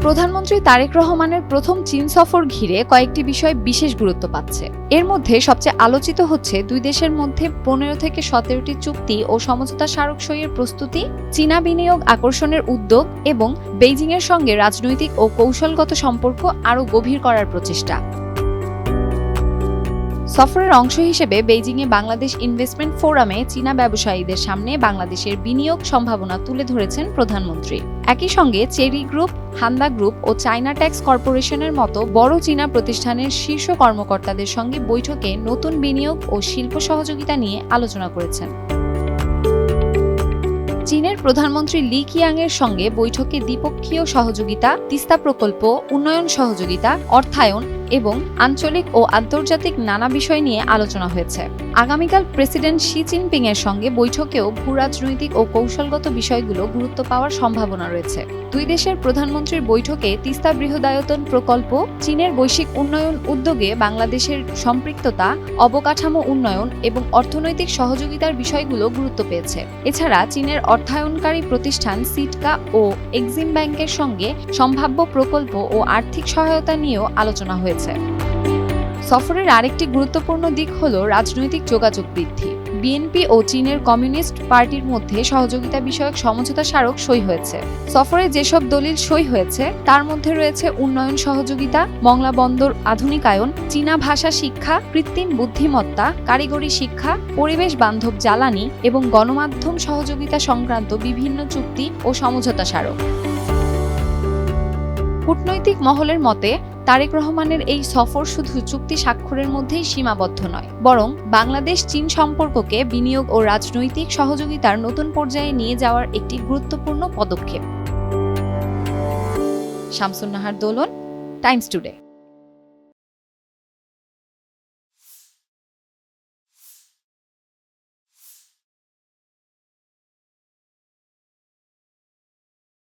প্রধানমন্ত্রী তারেক রহমানের প্রথম চীন সফর ঘিরে কয়েকটি বিষয় বিশেষ গুরুত্ব পাচ্ছে। এর মধ্যে সবচেয়ে আলোচিত হচ্ছে দুই দেশের মধ্যে 15 থেকে 17টি চুক্তি ও সমঝোতা স্মারক সইয়ের প্রস্তুতি, চীনা বিনিয়োগ আকর্ষণের উদ্যোগ এবং বেইজিংয়ের সঙ্গে রাজনৈতিক ও কৌশলগত সম্পর্ক আরও গভীর করার প্রচেষ্টা। সফরের অংশ হিসেবে বেইজিংয়ে বাংলাদেশ ইনভেস্টমেন্ট ফোরামে চীনা ব্যবসায়ীদের সামনে বাংলাদেশের বিনিয়োগ সম্ভাবনা তুলে ধরেছেন প্রধানমন্ত্রী। একই সঙ্গে চেরি গ্রুপ, হান্দা গ্রুপ ও চায়না ট্যাক্স কর্পোরেশনের মতো বড় চীনা প্রতিষ্ঠানের শীর্ষ কর্মকর্তাদের সঙ্গে বৈঠকে নতুন বিনিয়োগ ও শিল্প সহযোগিতা নিয়ে আলোচনা করেছেন। চীনের প্রধানমন্ত্রী লি কিয়াংয়ের সঙ্গে বৈঠকে দ্বিপক্ষীয় সহযোগিতা, তিস্তা প্রকল্প, উন্নয়ন সহযোগিতা, অর্থায়ন এবং আঞ্চলিক ও আন্তর্জাতিক নানা বিষয় নিয়ে আলোচনা হয়েছে। আগামীকাল প্রেসিডেন্ট শি জিনপিং এর সঙ্গে বৈঠকেও ভূরাজনৈতিক ও কৌশলগত বিষয়গুলো গুরুত্ব পাওয়ার সম্ভাবনা রয়েছে। দুই দেশের প্রধানমন্ত্রীর বৈঠকে তিস্তা বৃহদায়তন প্রকল্প, চীনের বৈশ্বিক উন্নয়ন উদ্যোগে বাংলাদেশের সম্পৃক্ততা, অবকাঠামো উন্নয়ন এবং অর্থনৈতিক সহযোগিতার বিষয়গুলো গুরুত্ব পেয়েছে। এছাড়া চীনের অর্থায়নকারী প্রতিষ্ঠান সিটকা ও এক্সিম ব্যাংকের সঙ্গে সম্ভাব্য প্রকল্প ও আর্থিক সহায়তা নিয়েও আলোচনা হয়েছে। সফরের আরেকটি গুরুত্বপূর্ণ দিক হল রাজনৈতিক যোগাযোগ বৃদ্ধি। বিএনপি ও চীনের কমিউনিস্ট পার্টির মধ্যে সহযোগিতা বিষয়ক সমঝোতা স্মারক সই হয়েছে। সফরে যেসব দলিল সই হয়েছে তার মধ্যে রয়েছে উন্নয়ন সহযোগিতা, মংলা বন্দর আধুনিকায়ন, চীনা ভাষা শিক্ষা, কৃত্রিম বুদ্ধিমত্তা, কারিগরি শিক্ষা, পরিবেশ বান্ধব জ্বালানি এবং গণমাধ্যম সহযোগিতা সংক্রান্ত বিভিন্ন চুক্তি ও সমঝোতা স্মারক। কূটনৈতিক মহলের মতে তারেক রহমানের এই সফর শুধু চুক্তি স্বাক্ষরের মধ্যেই সীমাবদ্ধ নয়, বরং বাংলাদেশ চীন সম্পর্ককে বিনিয়োগ ও রাজনৈতিক সহযোগিতার নতুন পর্যায়ে নিয়ে যাওয়ার একটি গুরুত্বপূর্ণ পদক্ষেপ। শামসুন নাহার দোলন, টাইমস টুডে।